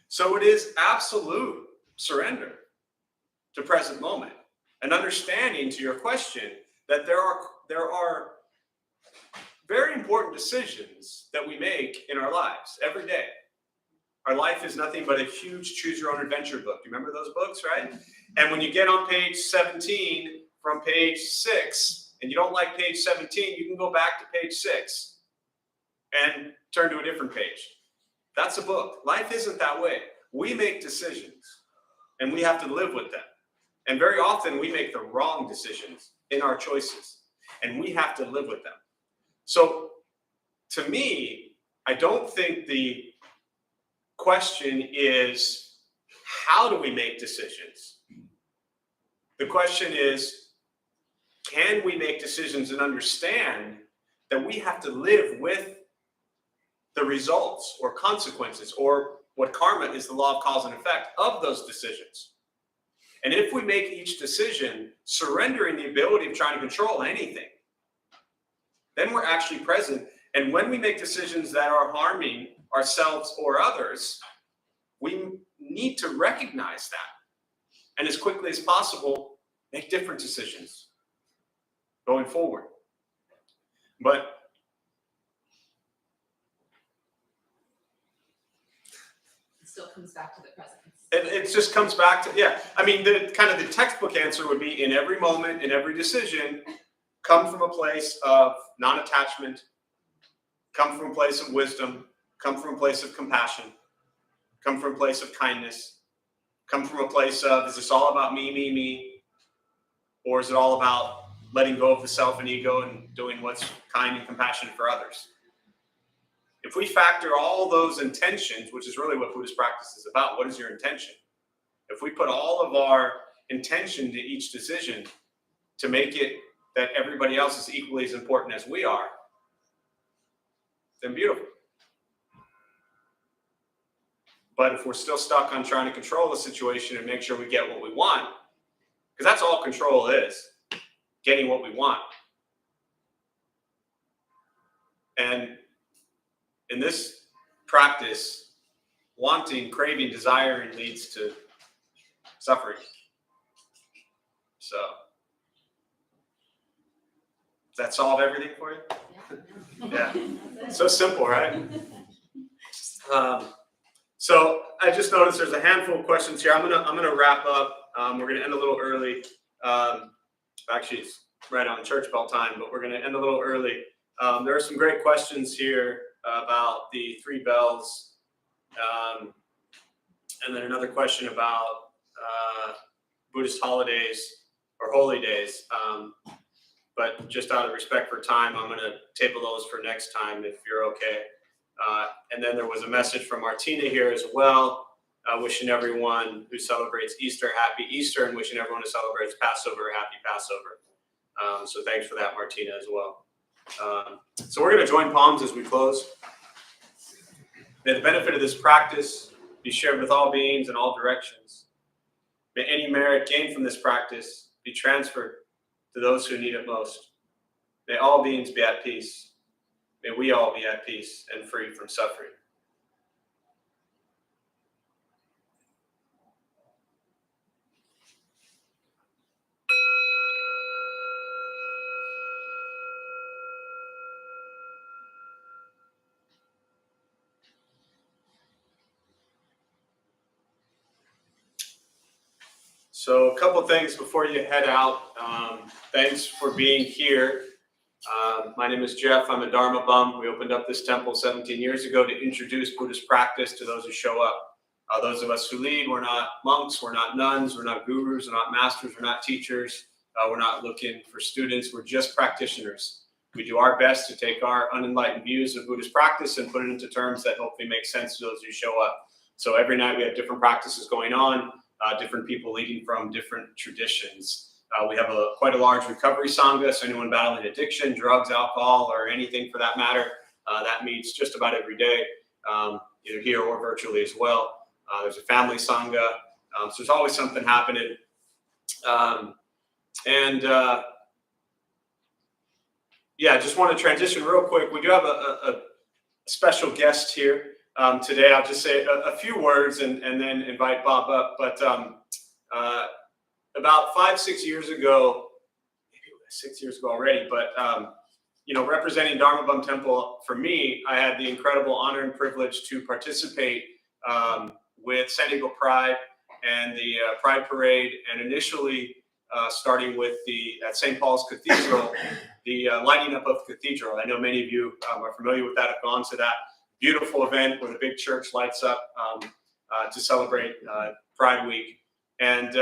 So it is absolute surrender to present moment. And understanding to your question that there are very important decisions that we make in our lives every day. Our life is nothing but a huge choose your own adventure book. You remember those books, right? And when you get on page 17 from page 6 and you don't like page 17, you can go back to page 6 and turn to a different page. That's a book. Life isn't that way. We make decisions and we have to live with them. And very often we make the wrong decisions in our choices and we have to live with them. So to me, I don't think the question is how do we make decisions? The question is, can we make decisions and understand that we have to live with the results or consequences, or what karma is, the law of cause and effect of those decisions. And if we make each decision surrendering the ability of trying to control anything, then we're actually present. And when we make decisions that are harming ourselves or others, we need to recognize that. And as quickly as possible, make different decisions going forward. But still comes back to the presence. It just comes back to, yeah. I mean, the kind of the textbook answer would be in every moment, in every decision, come from a place of non-attachment, come from a place of wisdom, come from a place of compassion, come from a place of kindness, come from a place of, is this all about me, me, me? Or is it all about letting go of the self and ego and doing what's kind and compassionate for others? If we factor all those intentions, which is really what Buddhist practice is about, what is your intention? If we put all of our intention to each decision to make it that everybody else is equally as important as we are, then beautiful. But if we're still stuck on trying to control the situation and make sure we get what we want, because that's all control is, getting what we want. And in this practice, wanting, craving, desiring leads to suffering. So, does that solve everything for you? Yeah. So simple, right? So I just noticed there's a handful of questions here. I'm gonna wrap up. We're gonna end a little early. Actually, it's right on church bell time, but we're gonna end a little early. There are some great questions here about the 3 bells, and then another question about Buddhist holidays or holy days. But just out of respect for time, I'm gonna table those for next time if you're okay. And then there was a message from Martina here as well, wishing everyone who celebrates Easter happy Easter, and wishing everyone who celebrates Passover happy Passover. So thanks for that, Martina, as well. So we're going to join palms as we close. May the benefit of this practice be shared with all beings in all directions. May any merit gained from this practice be transferred to those who need it most. May all beings be at peace. May we all be at peace and free from suffering. So a couple things before you head out. Thanks for being here. My name is Jeff. I'm a Dharma bum. We opened up this temple 17 years ago to introduce Buddhist practice to those who show up. Those of us who lead, we're not monks, we're not nuns, we're not gurus, we're not masters, we're not teachers. We're not looking for students. We're just practitioners. We do our best to take our unenlightened views of Buddhist practice and put it into terms that hopefully make sense to those who show up. So every night we have different practices going on, different people leading from different traditions. We have quite a large recovery sangha, so anyone battling addiction, drugs, alcohol, or anything for that matter, that meets just about every day, either here or virtually as well. There's a family sangha, so there's always something happening. Yeah, just want to transition real quick. We do have a special guest here today. I'll just say a few words and then invite Bob up. But about 5-6 years ago, maybe 6 years ago already, but representing Dharma Bum Temple, for me, I had the incredible honor and privilege to participate with San Diego Pride and the Pride Parade, and initially starting with at St. Paul's Cathedral, the lighting up of the cathedral. I know many of you are familiar with that, have gone to that beautiful event where the big church lights up to celebrate Pride Week. And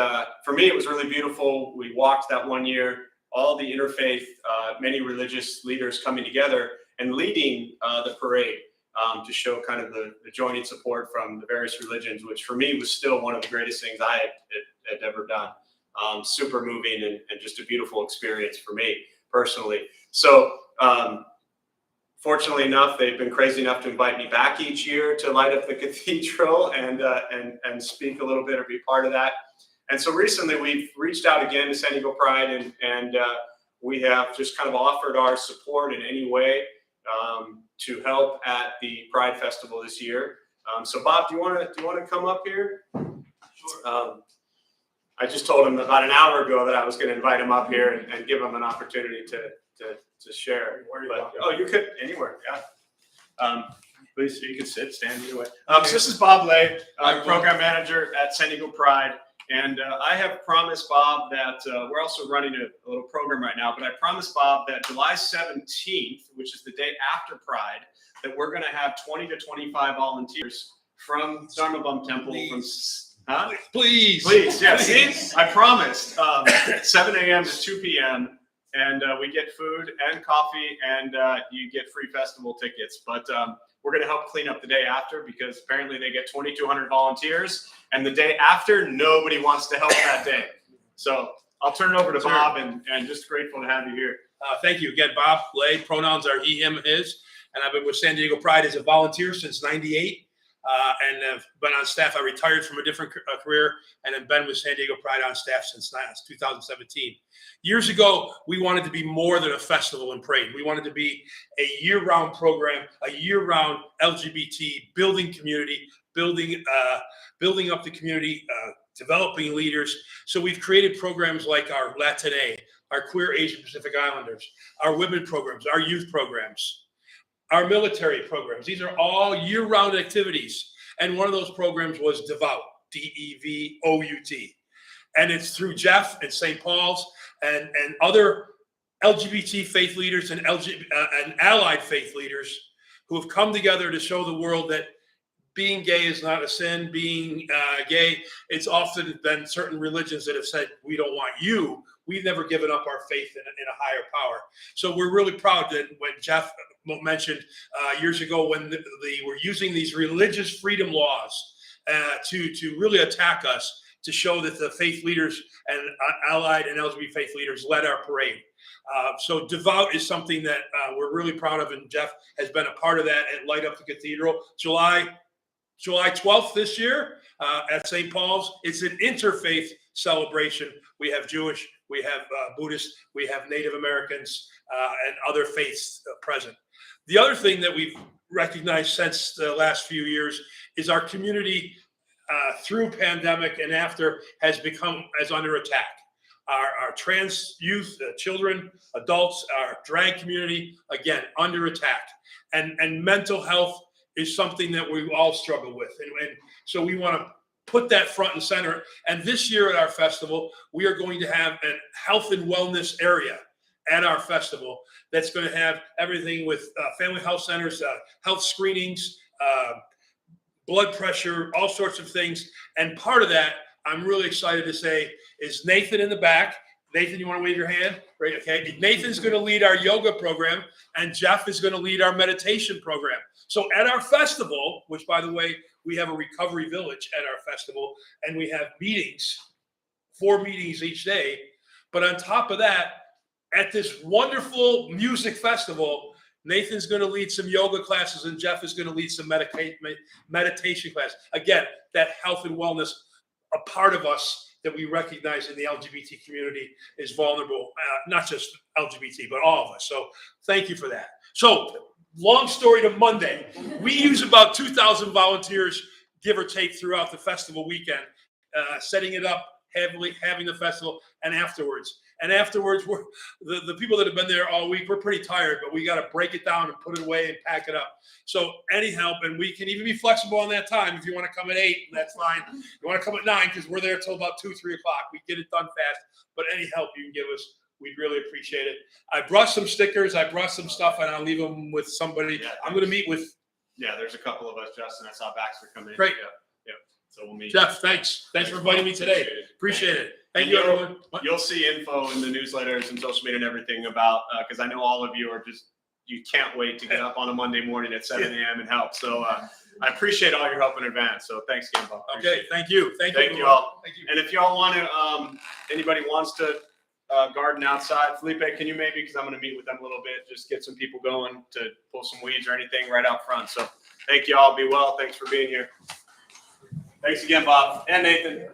for me, it was really beautiful. We walked that one year, all the interfaith, many religious leaders coming together and leading the parade to show kind of the joining support from the various religions, which for me was still one of the greatest things I had ever done. Super moving and just a beautiful experience for me personally. So fortunately enough, they've been crazy enough to invite me back each year to light up the cathedral and speak a little bit or be part of that. And so recently we've reached out again to San Diego Pride and we have just kind of offered our support in any way to help at the Pride Festival this year. So Bob, do you want to come up here? Sure. I just told him about an hour ago that I was going to invite him up here and give him an opportunity to share. But, you could anywhere, yeah. Please, you can sit, stand either way. So this is Bob Lay, program manager at San Diego Pride. And I have promised Bob that we're also running a little program right now, but I promised Bob that July 17th, which is the day after Pride, that we're going to have 20 to 25 volunteers from Dharma Bum Temple. Please, yeah, see, I promised. 7 a.m. to 2 p.m. And we get food and coffee, and you get free festival tickets. But we're going to help clean up the day after, because apparently they get 2,200 volunteers, and the day after, nobody wants to help that day. So I'll turn it over to Bob, and just grateful to have you here. Thank you again, Bob Lay. Pronouns are he, him, his. And I've been with San Diego Pride as a volunteer since '98. And have been on staff. I retired from a different career and have been with San Diego Pride on staff since 2017. Years ago, we wanted to be more than a festival and parade. We wanted to be a year-round program, a year-round LGBT building community, building up the community, developing leaders. So we've created programs like our Latine, our Queer Asian Pacific Islanders, our women programs, our youth programs, our military programs. These are all year-round activities. And one of those programs was Devout, D-E-V-O-U-T. And it's through Jeff and St. Paul's and other LGBT faith leaders and allied faith leaders who have come together to show the world that being gay is not a sin. Being gay, it's often been certain religions that have said, we don't want you. We've never given up our faith in a higher power. So we're really proud that when Jeff mentioned years ago when they were using these religious freedom laws to really attack us, to show that the faith leaders and allied and LGBT faith leaders led our parade. So Devout is something that we're really proud of, and Jeff has been a part of that at Light Up the Cathedral. July 12th this year at St. Paul's. It's an interfaith celebration. We have Jewish, we have Buddhist, we have Native Americans and other faiths present. The other thing that we've recognized since the last few years is our community through pandemic and after has under attack. Our trans youth, children, adults, our drag community, again, under attack. And mental health is something that we all struggle with. And so we want to put that front and center. And this year at our festival, we are going to have a health and wellness area at our festival that's going to have everything with family health centers, health screenings, blood pressure, all sorts of things. And part of that, I'm really excited to say, is Nathan in the back. Nathan, you want to wave your hand? Right, okay. Nathan's going to lead our yoga program, and Jeff is going to lead our meditation program. So at our festival, which, by the way, we have a recovery village at our festival, and we have meetings, 4 meetings each day. But on top of that, at this wonderful music festival, Nathan's going to lead some yoga classes, and Jeff is going to lead some meditation classes. Again, that health and wellness, a part of us that we recognize in the LGBT community is vulnerable, not just LGBT, but all of us. So thank you for that. So long story to Monday. We use about 2,000 volunteers, give or take, throughout the festival weekend, setting it up, having the festival, and afterwards. And afterwards, we're the people that have been there all week, we're pretty tired, but we got to break it down and put it away and pack it up. So any help, and we can even be flexible on that time. If you want to come at 8, that's fine. You want to come at 9, because we're there till about 2, 3 o'clock. We get it done fast, but any help you can give us, we'd really appreciate it. I brought some stickers, I brought some stuff, and I'll leave them with somebody. Yeah, I'm going to meet with. Yeah, there's a couple of us, Justin. I saw Baxter come in. Great. Yeah. So we'll meet. Jeff, thanks. Thanks for inviting me today. Appreciate it. Thank you, everyone. You'll see info in the newsletters and social media and everything about, because I know all of you are you can't wait to get up on a Monday morning at 7 a.m. and help. So I appreciate all your help in advance. So thanks again, Bob. Okay, thank you. Thank you all. Thank you. And if y'all want to, anybody wants to garden outside, Felipe, can you maybe, because I'm going to meet with them a little bit, just get some people going to pull some weeds or anything right out front. So thank you all. Be well. Thanks for being here. Thanks again, Bob and Nathan.